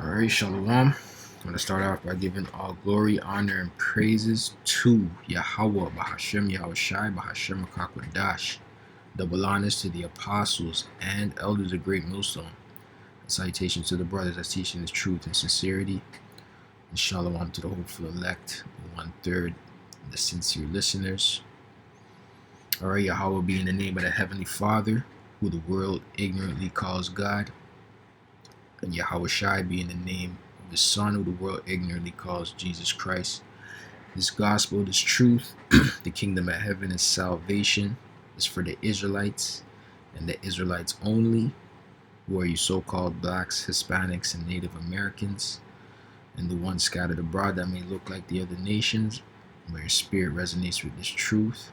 Alright, Shalom. I'm going to start off by giving all glory, honor, and praises to Yahweh, Bahashem Yahushai, Bahashem Kakwadash. Double honors to the apostles and elders of Great Millstone. And salutations to the brothers that's teaching the truth and sincerity. And Shalom to the hopeful elect, 1/3, the sincere listeners. Alright, Yahweh be in the name of the Heavenly Father, who the world ignorantly calls God. And Yahushai be in the name of the Son who the world ignorantly calls Jesus Christ. This gospel, this truth, the kingdom of heaven is salvation, is for the Israelites and the Israelites only, who are you so-called blacks, Hispanics, and Native Americans, and the ones scattered abroad that may look like the other nations, where your spirit resonates with this truth.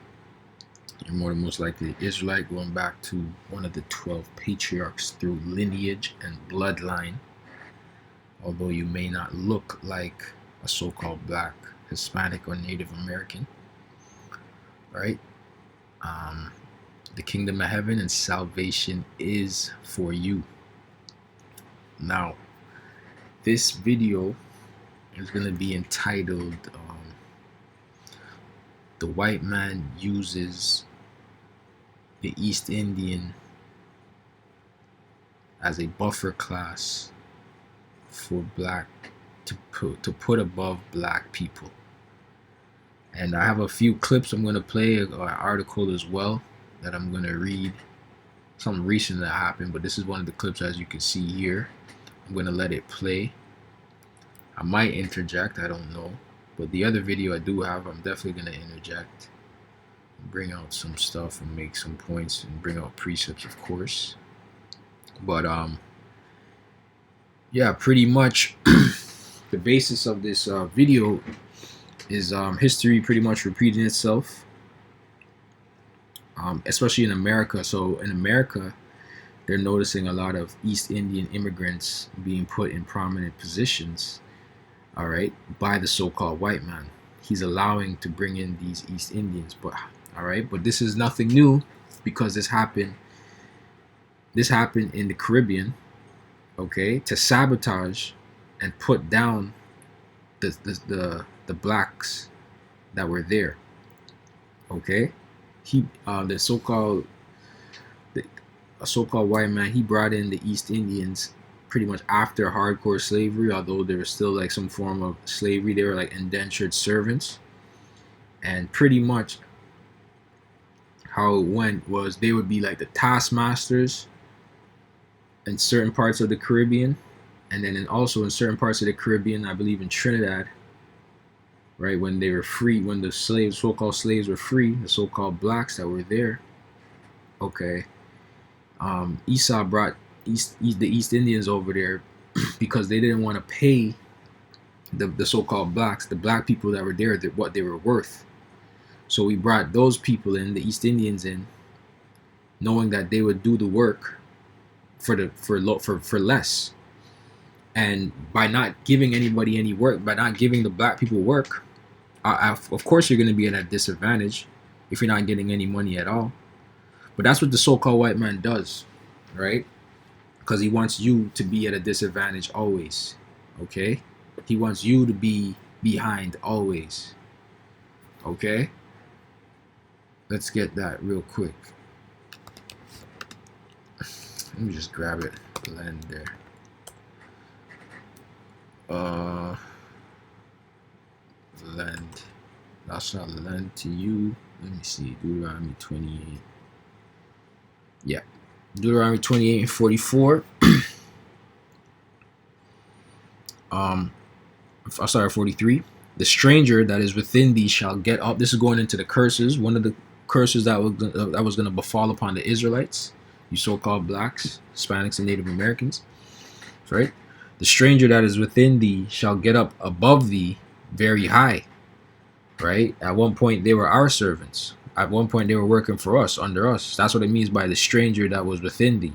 You're more than most likely an Israelite, going back to one of the 12 patriarchs through lineage and bloodline, although you may not look like a so-called black, Hispanic, or Native American. Right? The kingdom of heaven and salvation is for you. Now, this video is going to be entitled The White Man Uses the East Indian as a buffer class for black to put above black people. And I have a few clips I'm going to play, an article as well that I'm going to read, something recent that happened, but this is one of the clips as you can see here. I'm going to let it play. I might interject, I don't know, but the other video I do have, I'm definitely going to interject, bring out some stuff and make some points and bring out precepts, of course. But yeah, pretty much the basis of this video is history pretty much repeating itself, especially in America. So in America, they're noticing a lot of East Indian immigrants being put in prominent positions, all right, by the so-called white man. He's allowing to bring in these East Indians, but all right, but this is nothing new, because this happened in the Caribbean, okay, to sabotage and put down the blacks that were there. Okay, the so-called white man, he brought in the East Indians pretty much after hardcore slavery, although there was still like some form of slavery. They were like indentured servants, and pretty much how it went was they would be like the taskmasters in certain parts of the Caribbean, and then also in certain parts of the Caribbean, I believe in Trinidad, right, when they were free, when the slaves, so-called slaves, were free, the so-called blacks that were there, okay, Esau brought the East Indians over there because they didn't want to pay the so-called blacks, the black people that were there, what they were worth. So we brought those people in, the East Indians in, knowing that they would do the work for less. And by not giving anybody any work, by not giving the black people work, of course you're going to be at a disadvantage if you're not getting any money at all. But that's what the so-called white man does, right? Because he wants you to be at a disadvantage always, okay? He wants you to be behind always, okay? Let's get that real quick. Let me just grab it, blend there. Lend. Thou shalt lend to you. Let me see. Deuteronomy 28. Yeah. Deuteronomy 28 and 44. Sorry, 43. The stranger that is within thee shall get up. This is going into the curses. One of the curses that was going to befall upon the Israelites, you so-called blacks, Hispanics, and Native Americans. Right? The stranger that is within thee shall get up above thee very high. Right? At one point, they were our servants. At one point, they were working for us, under us. That's what it means by the stranger that was within thee.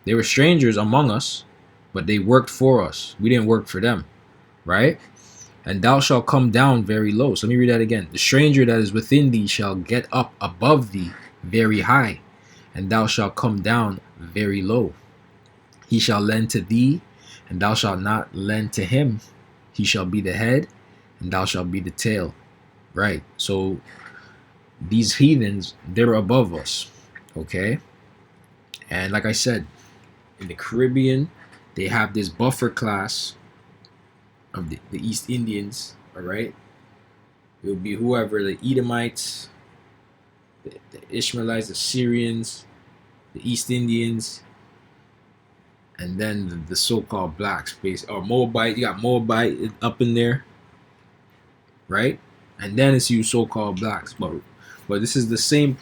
They were strangers among us, but they worked for us. We didn't work for them. Right? And thou shalt come down very low. So let me read that again. The stranger that is within thee shall get up above thee very high, and thou shalt come down very low. He shall lend to thee, And thou shalt not lend to him. He shall be the head, and thou shalt be the tail. Right? So these heathens, they're above us. Okay? And like I said, in the Caribbean, they have this buffer class of the East Indians. All right? It would be whoever, the Edomites, the Ishmaelites, the Syrians, the East Indians, and then the so-called black space or Moabite. You got Moabite up in there, right? And then it's you so-called blacks. But this is the same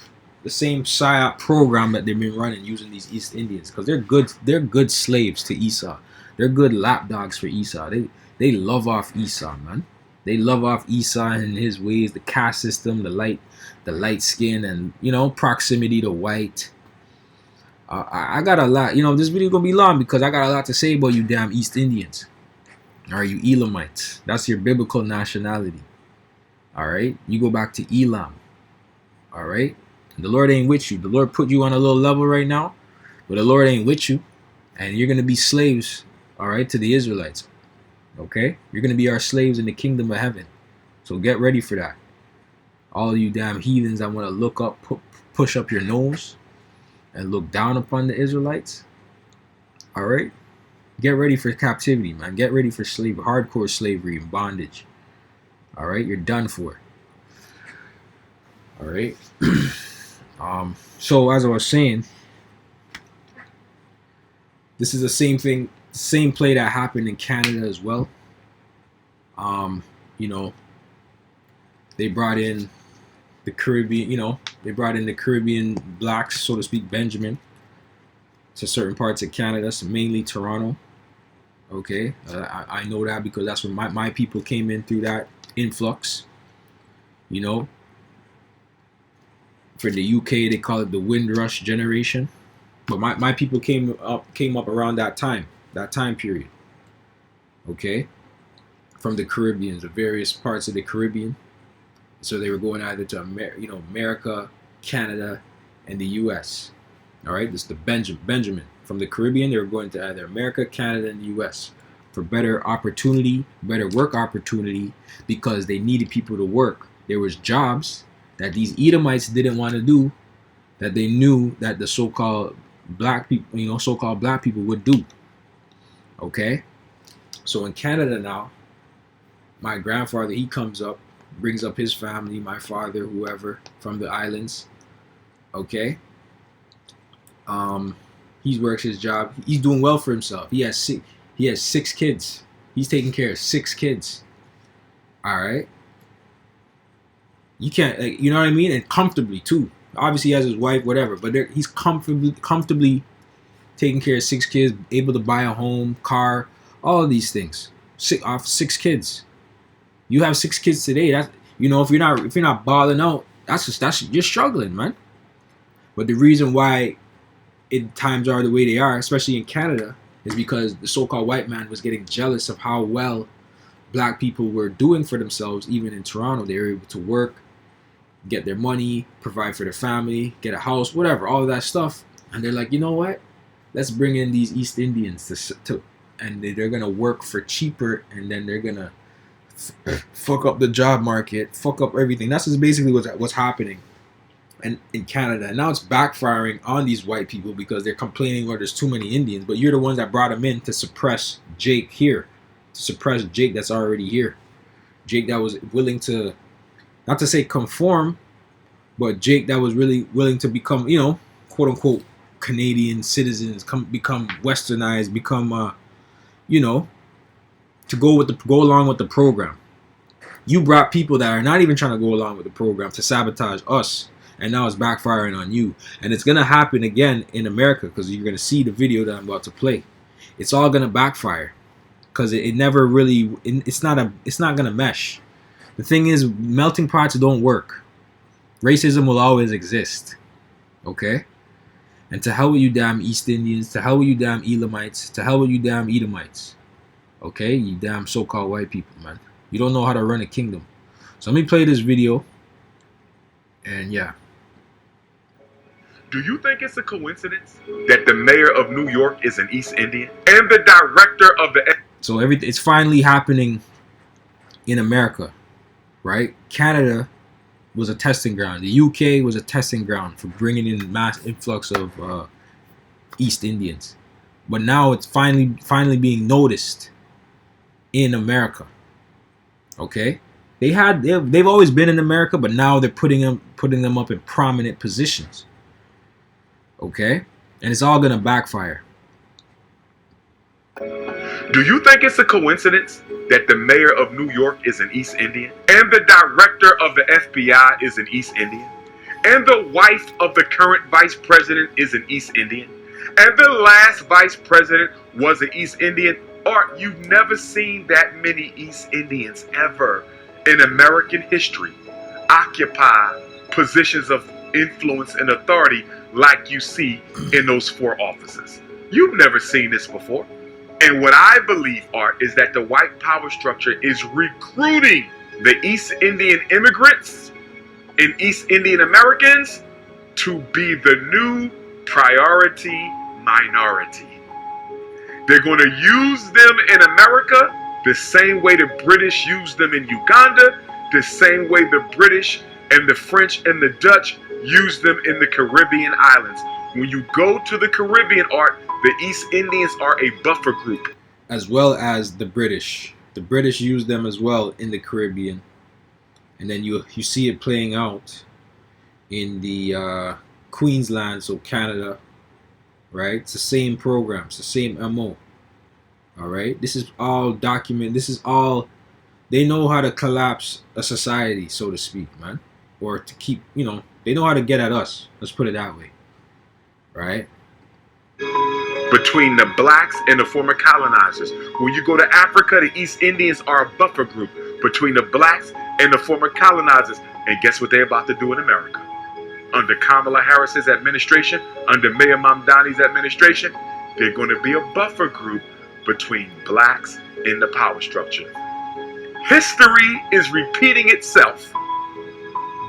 PSYOP program that they've been running using these East Indians, because they're good slaves to Esau. They're good lapdogs for Esau. They love off Esau, man. They love off Esau and his ways, the caste system, the light skin, and proximity to white. I got a lot. This video gonna be long because I got a lot to say about you damn East Indians. Or you Elamites. That's your biblical nationality. All right, you go back to Elam. All right, the Lord ain't with you. The Lord put you on a little level right now, but the Lord ain't with you, and you're gonna be slaves. All right, to the Israelites. Okay, you're gonna be our slaves in the kingdom of heaven. So get ready for that. All of you damn heathens that want to look up, push up your nose, and look down upon the Israelites. All right, get ready for captivity, man. Get ready for slavery, hardcore slavery and bondage. All right, you're done for. All right. So as I was saying, this is the same thing, same play that happened in Canada as well. They brought in the Caribbean, they brought in the Caribbean blacks, so to speak, Benjamin, to certain parts of Canada, so mainly Toronto. Okay, I know that because that's where my people came in through that influx. For the UK, they call it the Windrush generation. But my people came up around that time period. Okay, from the Caribbean, the various parts of the Caribbean. So they were going either to America, Canada, and the U.S. All right, this is the Benjamin from the Caribbean. They were going to either America, Canada, and the U.S. for better opportunity, better work opportunity, because they needed people to work. There was jobs that these Edomites didn't want to do, that they knew that the so-called black people, would do. Okay, so in Canada now, my grandfather, he comes up, brings up his family, my father, whoever, from the islands. Okay, he works his job. He's doing well for himself. He has 6 kids. He's taking care of 6 kids. All right. You can't, you know what I mean? And comfortably too. Obviously he has his wife, whatever, but he's comfortably taking care of 6 kids, able to buy a home, car, all of these things. 6 kids. You have 6 kids today. That if you're not balling out, that's you're struggling, man. But the reason why times are the way they are, especially in Canada, is because the so-called white man was getting jealous of how well black people were doing for themselves. Even in Toronto, they were able to work, get their money, provide for their family, get a house, whatever, all of that stuff. And they're like, you know what? Let's bring in these East Indians and they're gonna work for cheaper, and then they're gonna fuck up the job market, fuck up everything. That's just basically what's happening in Canada. And now it's backfiring on these white people because they're complaining, there's too many Indians. But you're the ones that brought them in to suppress Jake here, to suppress Jake that's already here. Jake that was willing to, not to say conform, but Jake that was really willing to become, quote unquote, Canadian citizens, become westernized, become, to go along with the program. You brought people that are not even trying to go along with the program to sabotage us, and now it's backfiring on you. And it's gonna happen again in America, because you're gonna see the video that I'm about to play. It's all gonna backfire because it never really. It's not gonna mesh. The thing is, melting pots don't work. Racism will always exist. Okay. And to hell with you damn East Indians, to hell with you damn Elamites, to hell with you damn Edomites. Okay, you damn so-called white people, man. You don't know how to run a kingdom. So let me play this video. And yeah. Do you think it's a coincidence that the mayor of New York is an East Indian and the director of the... So everything, it's finally happening in America, right? Canada was a testing ground. The UK was a testing ground for bringing in mass influx of East Indians, but now it's finally being noticed in America. Okay, they've always been in America, but now they're putting them up in prominent positions. Okay, and it's all gonna backfire. Do you think it's a coincidence that the mayor of New York is an East Indian and the director of the FBI is an East Indian and the wife of the current vice president is an East Indian and the last vice president was an East Indian? Or you've never seen that many East Indians ever in American history occupy positions of influence and authority like you see in those 4 offices. You've never seen this before. And what I believe, Art, is that the white power structure is recruiting the East Indian immigrants and East Indian Americans to be the new priority minority. They're going to use them in America the same way the British used them in Uganda, the same way the British and the French and the Dutch used them in the Caribbean islands. When you go to the Caribbean, Art, the East Indians are a buffer group. As well as the British. The British use them as well in the Caribbean. And then you see it playing out in the Queensland, so Canada, right? It's the same program, it's the same MO. All right, this is all documented. This is all, they know how to collapse a society, so to speak, man, or to keep, they know how to get at us. Let's put it that way, right? Between the blacks and the former colonizers. When you go to Africa, the East Indians are a buffer group between the blacks and the former colonizers. And guess what they're about to do in America? Under Kamala Harris's administration, under Mayor Mamdani's administration, they're going to be a buffer group between blacks in the power structure. History is repeating itself.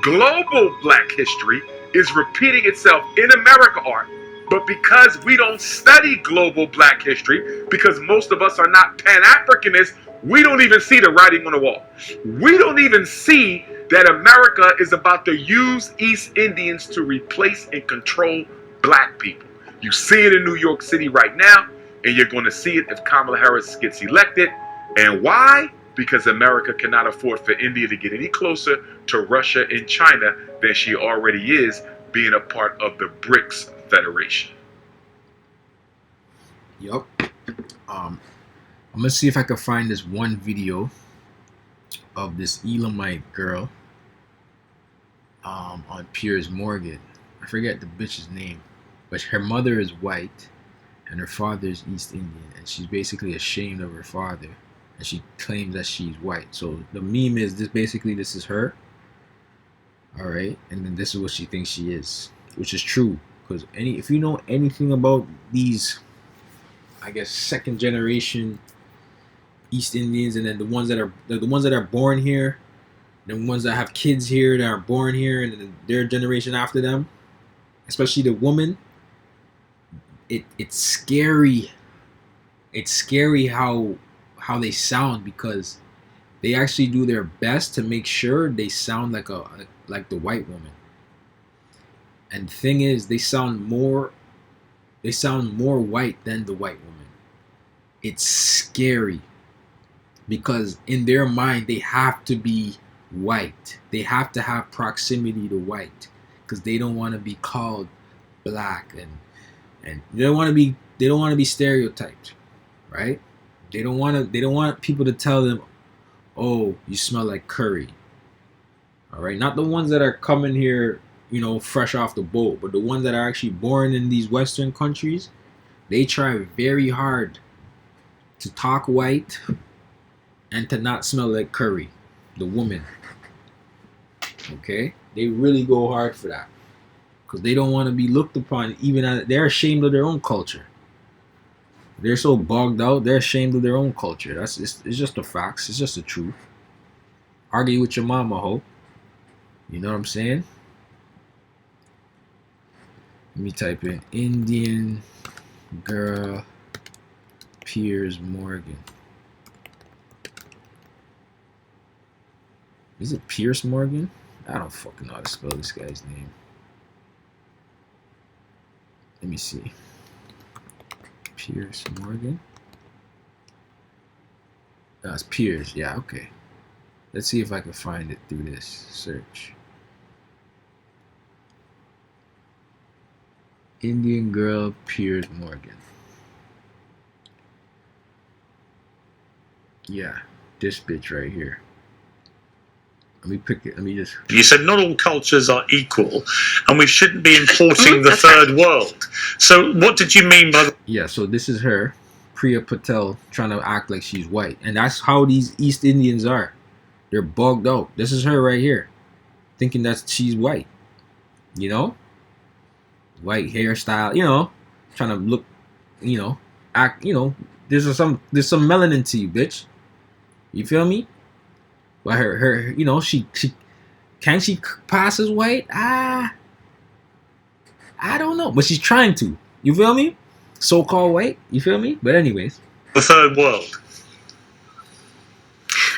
Global black history is repeating itself in America, Art. But because we don't study global black history, because most of us are not Pan-Africanists, we don't even see the writing on the wall. We don't even see that America is about to use East Indians to replace and control black people. You see it in New York City right now, and you're going to see it if Kamala Harris gets elected. And why? Because America cannot afford for India to get any closer to Russia and China than she already is, being a part of the BRICS Federation. Yup. I'm gonna see if I can find this one video of this Elamite girl on Piers Morgan. I forget the bitch's name, but her mother is white and her father is East Indian, and she's basically ashamed of her father, and she claims that she's white. So the meme is this is her. All right, and then this is what she thinks she is, which is true. Because if you know anything about these, I guess, second generation East Indians, and then the ones that are born here, the ones that have kids here that are born here, and then their generation after them, especially the woman, it's scary. It's scary how they sound, because they actually do their best to make sure they sound like the white woman. And the thing is, they sound more white than the white woman. It's scary, because in their mind they have to be white. They have to have proximity to white, because they don't want to be called black, and they don't want to be stereotyped, right? They don't want people to tell them, "Oh, you smell like curry." All right, not the ones that are coming here, fresh off the boat, but the ones that are actually born in these Western countries. They try very hard to talk white and to not smell like curry, the woman. Okay, they really go hard for that, because they don't want to be looked upon, they're ashamed of their own culture. They're so bogged out, they're ashamed of their own culture. It's just the facts. It's just the truth. Argue with your mama, ho. You know what I'm saying? Let me type in Indian girl Piers Morgan. Is it Pierce Morgan? I don't fucking know how to spell this guy's name. Let me see. Pierce Morgan. Oh, it's Piers. Yeah, okay. Let's see if I can find it through this search. Indian girl Piers Morgan. Yeah, this bitch right here. Let me pick it. Let me just. You said not all cultures are equal, and we shouldn't be importing the third world. So, what did you mean by? Yeah, so this is her, Priya Patel, trying to act like she's white, and that's how these East Indians are. They're bugged out. This is her right here, thinking that she's white. You know, white hairstyle. You know, trying to look. You know, act. You know, there's some melanin to you, bitch. You feel me? But her, you know, she can she pass as white? I don't know, but she's trying to. You feel me? So-called white. You feel me? But anyways, The third world.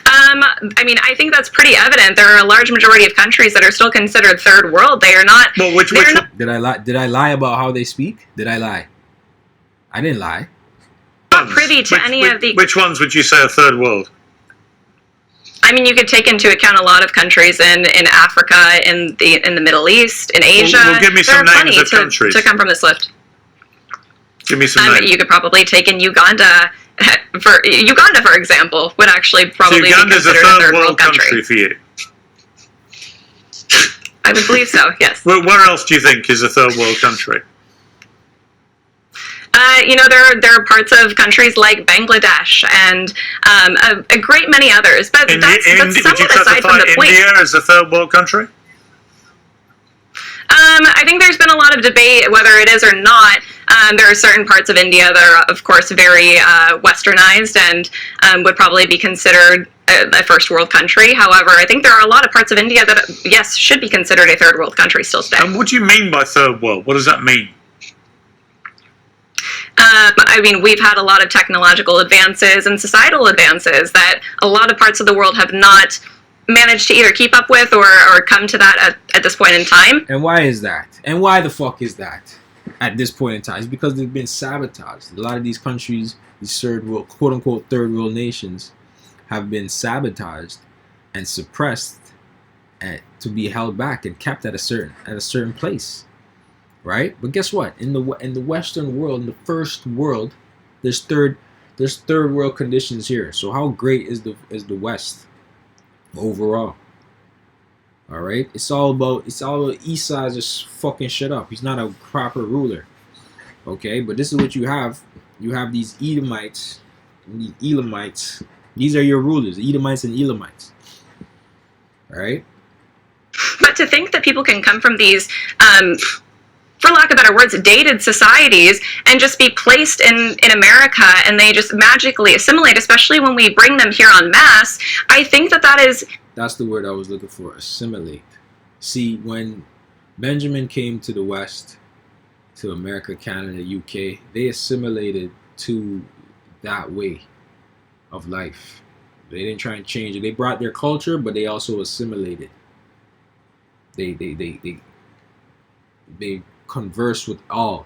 I mean, I think that's pretty evident. There are a large majority of countries that are still considered third world. They are not. Well, which did I lie? Did I lie about how they speak? Did I lie? I didn't lie. Not privy to any of the. Which ones would you say are third world? I mean, you could take into account a lot of countries in Africa, in the Middle East, in Asia. Well, give me some names of countries to come from this list. Give me some names. You could probably take in Uganda. For example, would actually probably be considered a third world country for you. I would believe so. Yes. Well, where else do you think is a third world country? You know, there are parts of countries like Bangladesh and a great many others, but that's somewhat aside from the point. India as a third world country? I think there's been a lot of debate whether it is or not. There are certain parts of India that are, of course, very westernized and would probably be considered a first world country. However, I think there are a lot of parts of India that, yes, should be considered a third world country still today. And what do you mean by third world? What does that mean? I mean, we've had a lot of technological advances and societal advances that a lot of parts of the world have not managed to either keep up with or come to that at this point in time. And why is that? And why the fuck is that at this point in time? It's because they've been sabotaged. A lot of these countries, these third world, quote unquote third world nations, have been sabotaged and suppressed and to be held back and kept at a certain place. Right? But guess what? In the Western world, in the first world, there's third world conditions here. So how great is the West overall? All right, it's all about Esau just fucking shut up. He's not a proper ruler. Okay, but this is what you have. You have these Edomites, and the Elamites. These are your rulers, the Edomites and Elamites. All right. But to think that people can come from these for lack of better words, dated societies and just be placed in America and they just magically assimilate, especially when we bring them here en masse, I think that is... That's the word I was looking for, assimilate. See, when Benjamin came to the West, to America, Canada, UK, they assimilated to that way of life. They didn't try and change it. They brought their culture, but they also assimilated. They converse with all,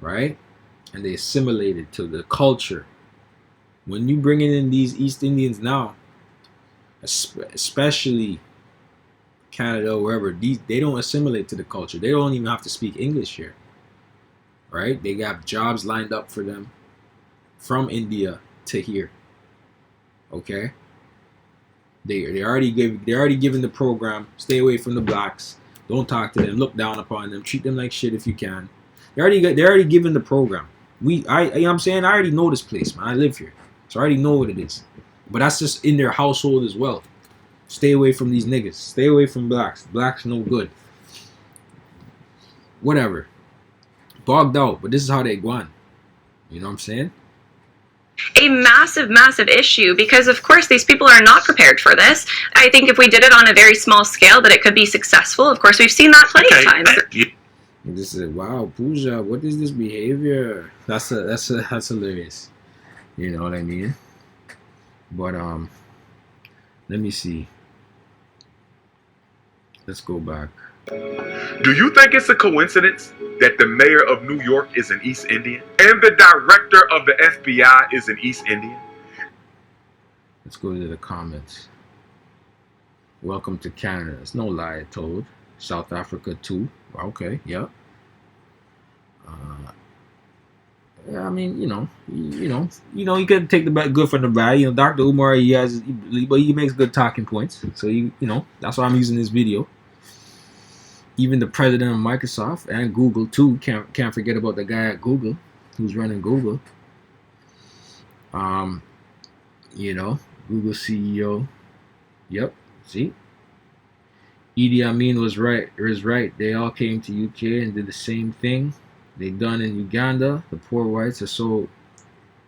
right? And they assimilated to the culture. When you bring in these East Indians now, especially Canada, wherever, they don't assimilate to the culture. They don't even have to speak English here, right? They got jobs lined up for them from India to here. Okay, they already given the program. Stay away from the blacks. Don't talk to them. Look down upon them. Treat them like shit if you can. They're already given the program. You know what I'm saying? I already know this place, man. I live here, so I already know what it is. But that's just in their household as well. Stay away from these niggas. Stay away from blacks. Blacks no good. Whatever. Bogged out, but this is how they go on. You know what I'm saying? A massive, massive issue because, of course, these people are not prepared for this. I think if we did it on a very small scale, that it could be successful. Of course, we've seen that plenty of times. And just said, "Wow, Pooja, what is this behavior?" That's hilarious. You know what I mean? But let me see. Let's go back. Do you think it's a coincidence that the mayor of New York is an East Indian and the director of the FBI is an East Indian? Let's go to the comments. Welcome to Canada. It's no lie, I told. South Africa too. Okay, yeah. Yeah, I mean, you can take the bad, good from the bad. Dr. Umar, but he makes good talking points. So that's why I'm using this video. Even the president of Microsoft and Google too can't forget about the guy at Google who's running Google. Google CEO. Yep. See, Idi Amin was right. They all came to UK and did the same thing they done in Uganda. The poor whites are so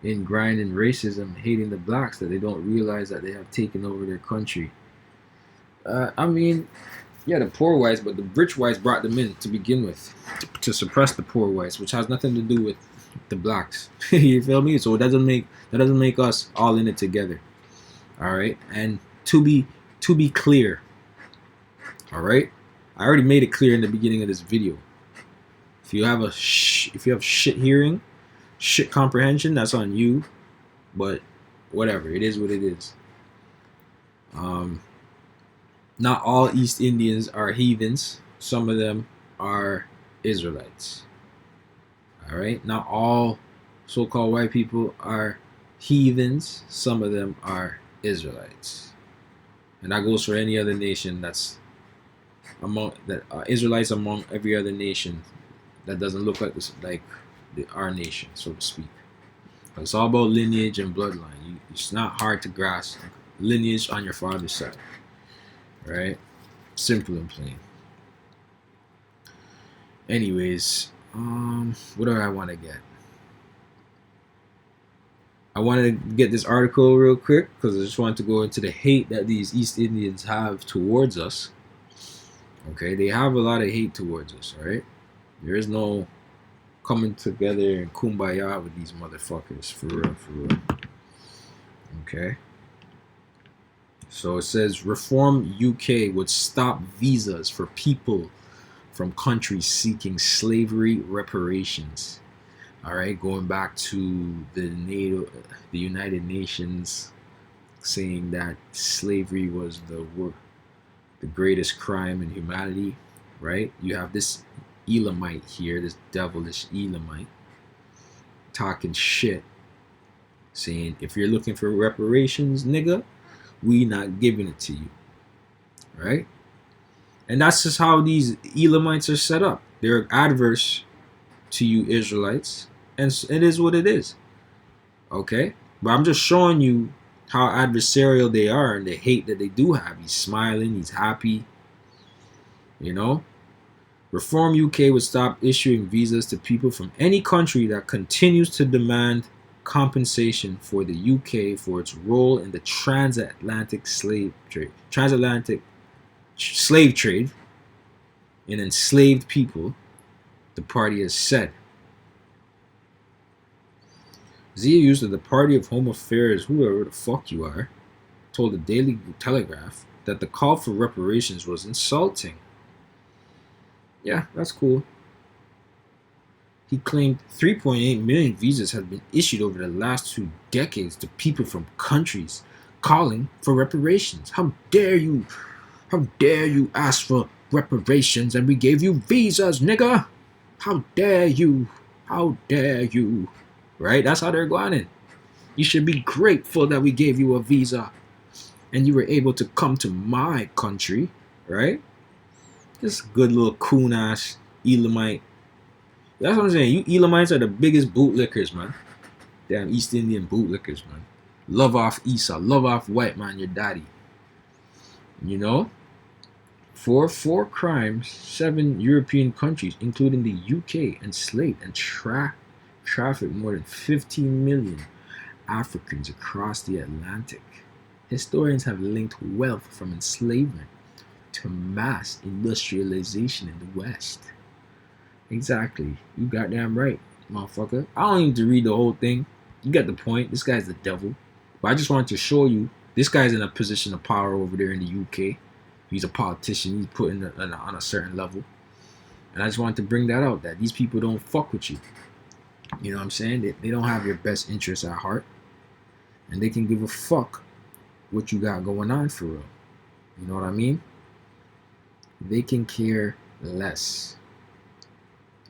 ingrained in racism, hating the blacks, that they don't realize that they have taken over their country. Yeah, the poor whites, but the rich whites brought them in to begin with, to suppress the poor whites, which has nothing to do with the blacks. You feel me? So that doesn't make us all in it together. All right, and to be clear, all right, I already made it clear in the beginning of this video. If you have shit hearing, shit comprehension, that's on you. But whatever, it is what it is. Not all East Indians are heathens. Some of them are Israelites. All right, not all so-called white people are heathens. Some of them are Israelites, and that goes for any other nation that's among that Israelites among every other nation that doesn't look like this, like our nation, so to speak. But it's all about lineage and bloodline. It's not hard to grasp lineage on your father's side, right? Simple and plain. Anyways, what do I want to get? I wanted to get this article real quick because I just wanted to go into the hate that these East Indians have towards us. Okay, they have a lot of hate towards us, alright? There is no coming together and kumbaya with these motherfuckers, for real. Okay. So it says, Reform UK would stop visas for people from countries seeking slavery reparations. All right, going back to the United Nations saying that slavery was the greatest crime in humanity, right? You have this Elamite here, this devilish Elamite, talking shit, saying, if you're looking for reparations, nigga, we not giving it to you, right? And that's just how these Elamites are set up. They're adverse to you Israelites, and it is what it is, okay? But I'm just showing you how adversarial they are and the hate that they do have. He's smiling, he's happy, Reform UK would stop issuing visas to people from any country that continues to demand compensation for the UK for its role in the transatlantic slave trade in enslaved people, the party has said. Zia used the Party of Home Affairs, whoever the fuck you are, told the Daily Telegraph that the call for reparations was insulting. Yeah, that's cool. He claimed 3.8 million visas had been issued over the last 2 decades to people from countries calling for reparations. How dare you? How dare you ask for reparations and we gave you visas, nigga? How dare you? How dare you? Right? That's how they're going in. You should be grateful that we gave you a visa and you were able to come to my country, right? This good little coon ass Elamite. That's what I'm saying. You Elamites are the biggest bootlickers, man. Damn East Indian bootlickers, man. Love off Esau. Love off white man, your daddy. For 4 crimes, 7 European countries, including the UK, enslaved and trafficked more than 15 million Africans across the Atlantic. Historians have linked wealth from enslavement to mass industrialization in the West. Exactly. You goddamn right, motherfucker. I don't need to read the whole thing. You get the point. This guy's the devil. But I just wanted to show you this guy's in a position of power over there in the UK. He's a politician. He's put on a certain level. And I just wanted to bring that out, that these people don't fuck with you. You know what I'm saying? They don't have your best interests at heart. And they can give a fuck what you got going on for real. You know what I mean? They can care less.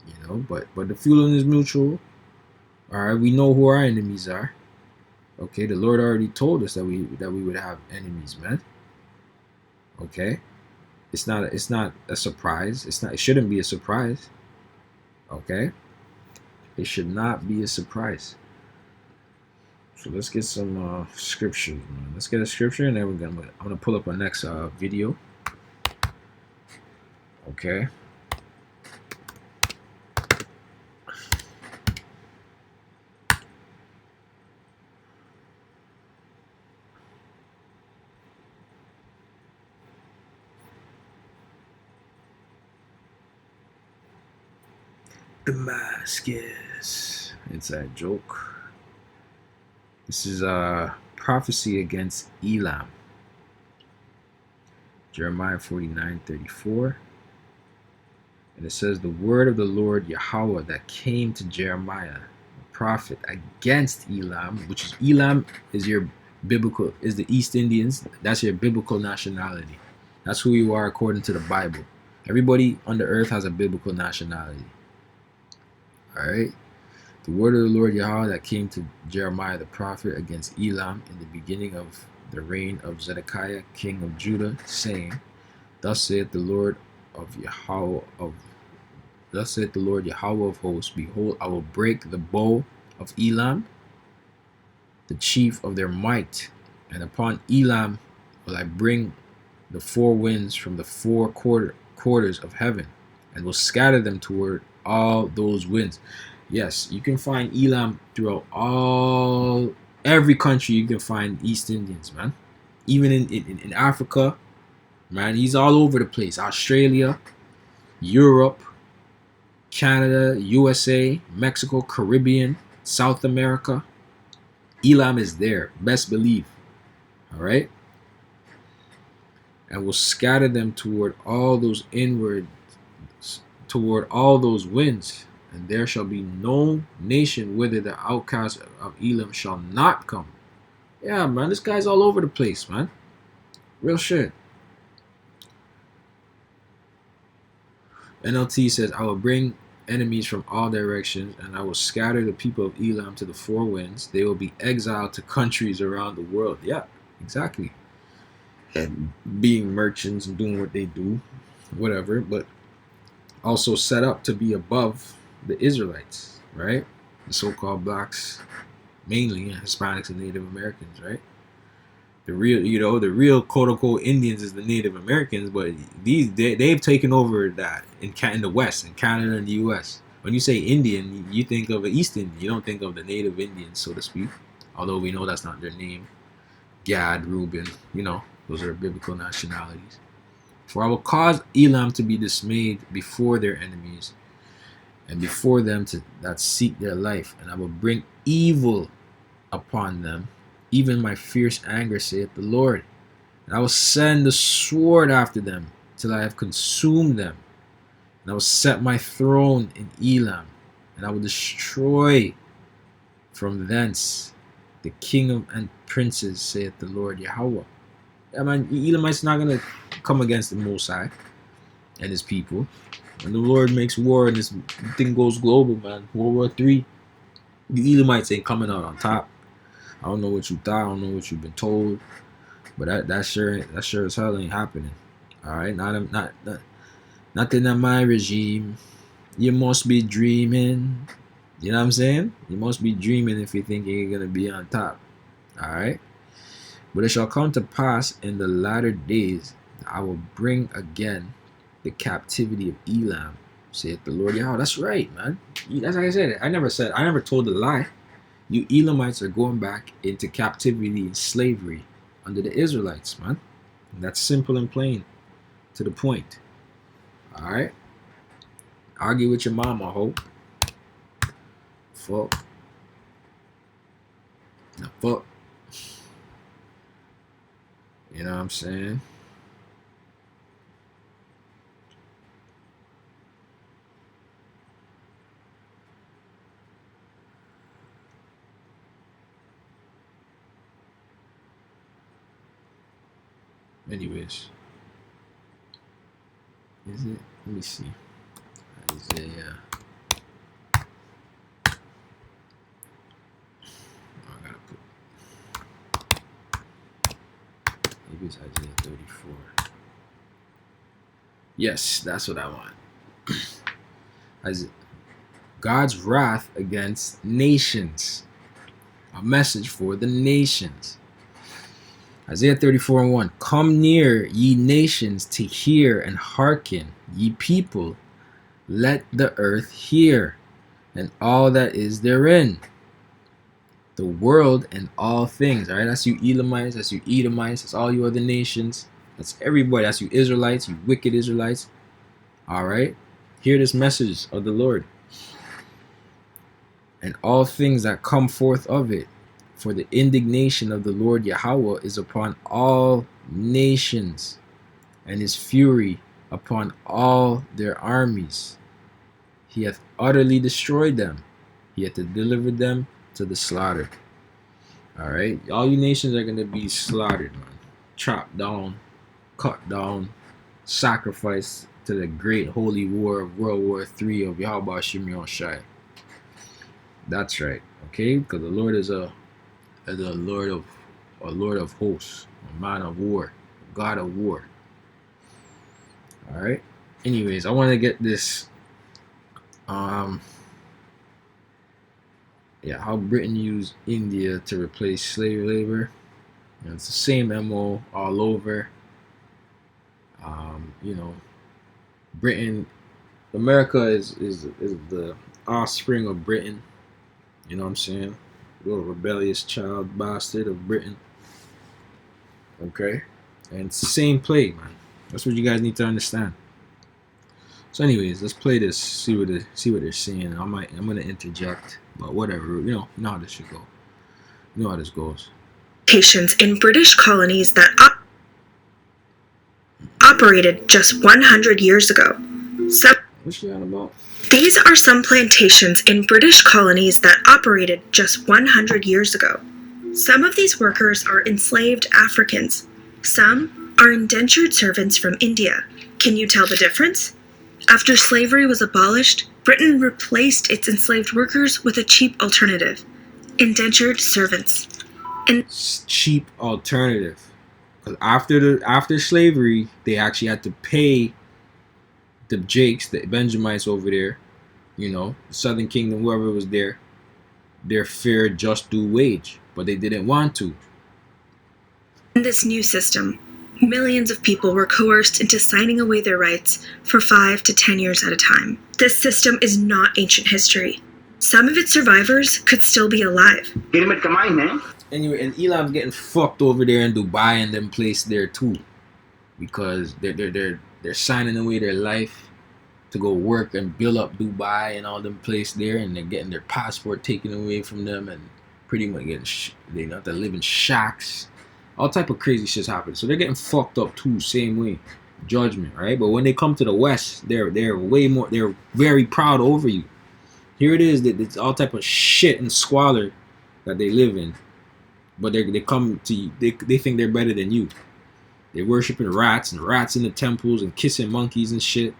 You know, but the feeling is mutual. Alright, we know who our enemies are. Okay, the Lord already told us that we would have enemies, man. Okay? It's not a surprise. It shouldn't be a surprise. Okay? It should not be a surprise. So let's get some scripture. Let's get a scripture, and then I'm gonna pull up our next video. Okay. Damascus. Inside joke. This is a prophecy against Elam. Jeremiah 49:34. And it says, the word of the Lord Yahweh that came to Jeremiah, the prophet, against Elam, which is Elam is your biblical, is the East Indians. That's your biblical nationality. That's who you are according to the Bible. Everybody on the earth has a biblical nationality. Alright? The word of the Lord Yahweh that came to Jeremiah the prophet against Elam in the beginning of the reign of Zedekiah, king of Judah, saying, Thus saith the Lord Yahweh of hosts, behold, I will break the bow of Elam, the chief of their might, and upon Elam will I bring the four winds from the four quarters of heaven, and will scatter them toward all those winds. Yes, you can find Elam throughout every country. You can find East Indians, man. Even in Africa, man, he's all over the place. Australia, Europe, Canada, USA, Mexico, Caribbean, South America. Elam is there, best believe. All right? And will scatter them toward all those winds. And there shall be no nation whither the outcast of Elam shall not come. Yeah, man, this guy's all over the place, man. Real shit. NLT says, I will bring enemies from all directions, and I will scatter the people of Elam to the four winds. They will be exiled to countries around the world. Yeah, exactly. And being merchants and doing what they do, whatever, but also set up to be above the Israelites, right? The so-called blacks, mainly Hispanics and Native Americans, right? The real quote-unquote Indians is the Native Americans, but they've taken over that in the West, in Canada and the U.S. When you say Indian, you think of an East Indian. You don't think of the Native Indians, so to speak. Although we know that's not their name. Gad, Reuben, those are biblical nationalities. For I will cause Elam to be dismayed before their enemies, and before them that seek their life, and I will bring evil upon them, even my fierce anger, saith the Lord. And I will send the sword after them, till I have consumed them. And I will set my throne in Elam, and I will destroy from thence the king and princes, saith the Lord Yahweh. Yeah, man, Elamite's not going to come against the Most High and his people. When the Lord makes war and this thing goes global, man, World War III, the Elamites ain't coming out on top. I don't know what you thought. I don't know what you've been told, but that sure as hell ain't happening. All right, not in my regime. You must be dreaming. You know what I'm saying? You must be dreaming if you think you're gonna be on top. All right. But it shall come to pass in the latter days, I will bring again the captivity of Elam, saith the Lord Yahweh. That's right, man. That's like I said. I never told a lie. You Elamites are going back into captivity and slavery under the Israelites, man. And that's simple and plain, to the point. All right. Argue with your mama, hope. Fuck. The fuck. You know what I'm saying? Anyways. Is it? Let me see. Isaiah. Oh, I gotta put. Maybe it's Isaiah 34. Yes, that's what I want. God's wrath against nations. A message for the nations. Isaiah 34:1. Come near, ye nations, to hear and hearken, ye people. Let the earth hear, and all that is therein. The world and all things. All right, that's you Elamites, that's you Edomites, that's all you other nations. That's everybody. That's you Israelites, you wicked Israelites. All right, hear this message of the Lord. And all things that come forth of it. For the indignation of the Lord Yahweh is upon all nations, and his fury upon all their armies. He hath utterly destroyed them. He hath delivered them to the slaughter. Alright? All you nations are going to be slaughtered, man. Chopped down, cut down, sacrificed to the great holy war of World War III of Yahweh Shimon Shai. That's right. Okay? Because the Lord is a Lord of hosts, a man of war, a God of war. All right. Anyways, I want to get this. How Britain used India to replace slave labor. It's the same MO all over. Britain, America is the offspring of Britain. You know what I'm saying? Little rebellious child bastard of Britain. Okay? And it's the same play, man. That's what you guys need to understand. So anyways, let's play this, see what they're saying. I'm gonna interject, but whatever, you know how this should go. You know how this goes. Locations in British colonies that operated just 100 years ago. What's she on about? These are some plantations in British colonies that operated just 100 years ago. Some of these workers are enslaved Africans. Some are indentured servants from India. Can you tell the difference? After slavery was abolished, Britain replaced its enslaved workers with a cheap alternative: indentured servants. Cheap alternative. Because after slavery, they actually had to pay the Jakes, the Benjamites over there, the Southern Kingdom, whoever was there, their fair, just due wage. But they didn't want to. In this new system, millions of people were coerced into signing away their rights for 5 to 10 years at a time. This system is not ancient history. Some of its survivors could still be alive. Anyway, and Elam's getting fucked over there in Dubai and them place there too, because they're signing away their life to go work and build up Dubai and all them place there, and they're getting their passport taken away from them and pretty much they have to live in shacks. All type of crazy shit's happening. So they're getting fucked up too, same way. Judgment, right? But when they come to the West, they're way more. They're very proud over you. Here it is that it's all type of shit and squalor that they live in. But they come to you. They think they're better than you. They're worshiping rats and rats in the temples and kissing monkeys and shit.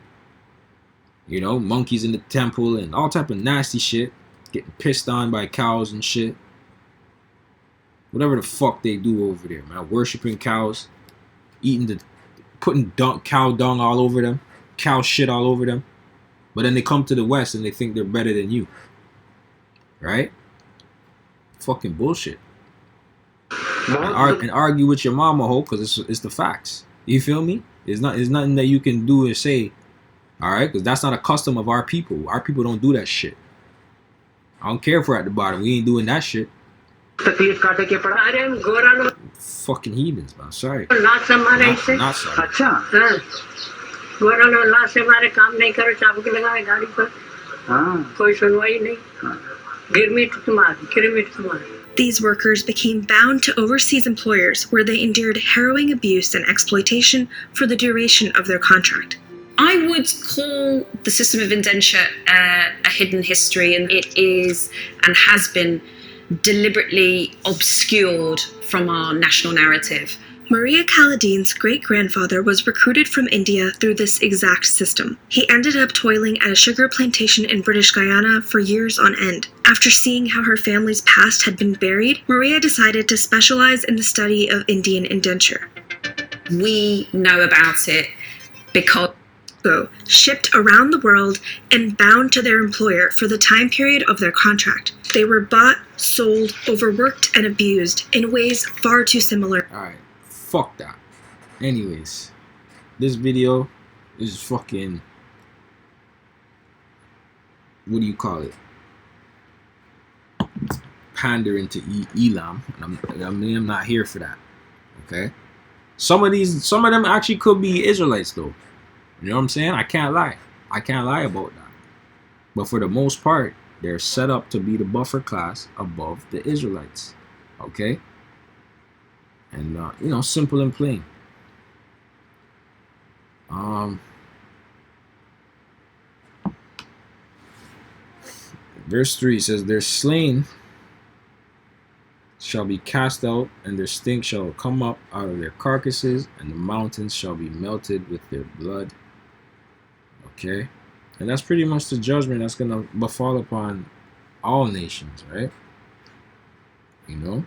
Monkeys in the temple and all type of nasty shit. Getting pissed on by cows and shit. Whatever the fuck they do over there, man. Worshipping cows, putting cow dung all over them, cow shit all over them. But then they come to the West and they think they're better than you, right? Fucking bullshit. And argue with your mama, hope, because it's the facts. You feel me? It's nothing that you can do and say, all right? Because that's not a custom of our people. Our people don't do that shit. I don't care if we're at the bottom. We ain't doing that shit. Fucking heathens, man. Sorry. Not sorry. वरना अल्लाह से हमारे काम नहीं करो चाबुक लगाए गाड़ी पर कोई सुनवाई नहीं गिरमिट तुम्हारी These workers became bound to overseas employers where they endured harrowing abuse and exploitation for the duration of their contract. I would call the system of indenture a hidden history, and it is and has been deliberately obscured from our national narrative. Maria Kaladine's great-grandfather was recruited from India through this exact system. He ended up toiling at a sugar plantation in British Guyana for years on end. After seeing how her family's past had been buried, Maria decided to specialize in the study of Indian indenture. We know about it because shipped around the world and bound to their employer for the time period of their contract. They were bought, sold, overworked, and abused in ways far too similar. Alright, fuck that. Anyways, this video is fucking, what do you call it? Pandering to Elam. I'm not here for that. Okay? Some of them actually could be Israelites though. You know what I'm saying? I can't lie. I can't lie about that. But for the most part, they're set up to be the buffer class above the Israelites. Okay? And, you know, simple and plain. Verse 3 says, their slain shall be cast out, and their stink shall come up out of their carcasses, and the mountains shall be melted with their blood. Okay, and that's pretty much the judgment that's gonna befall upon all nations, right? You know,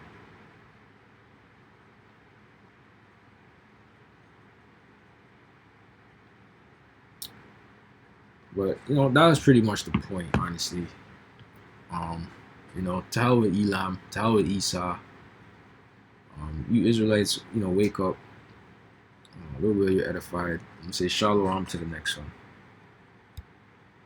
but you know that was pretty much the point, honestly. You know, to hell with Elam, to hell with Esau. You Israelites, you know, wake up. Where will you edified? I'm gonna say shalom to the next one.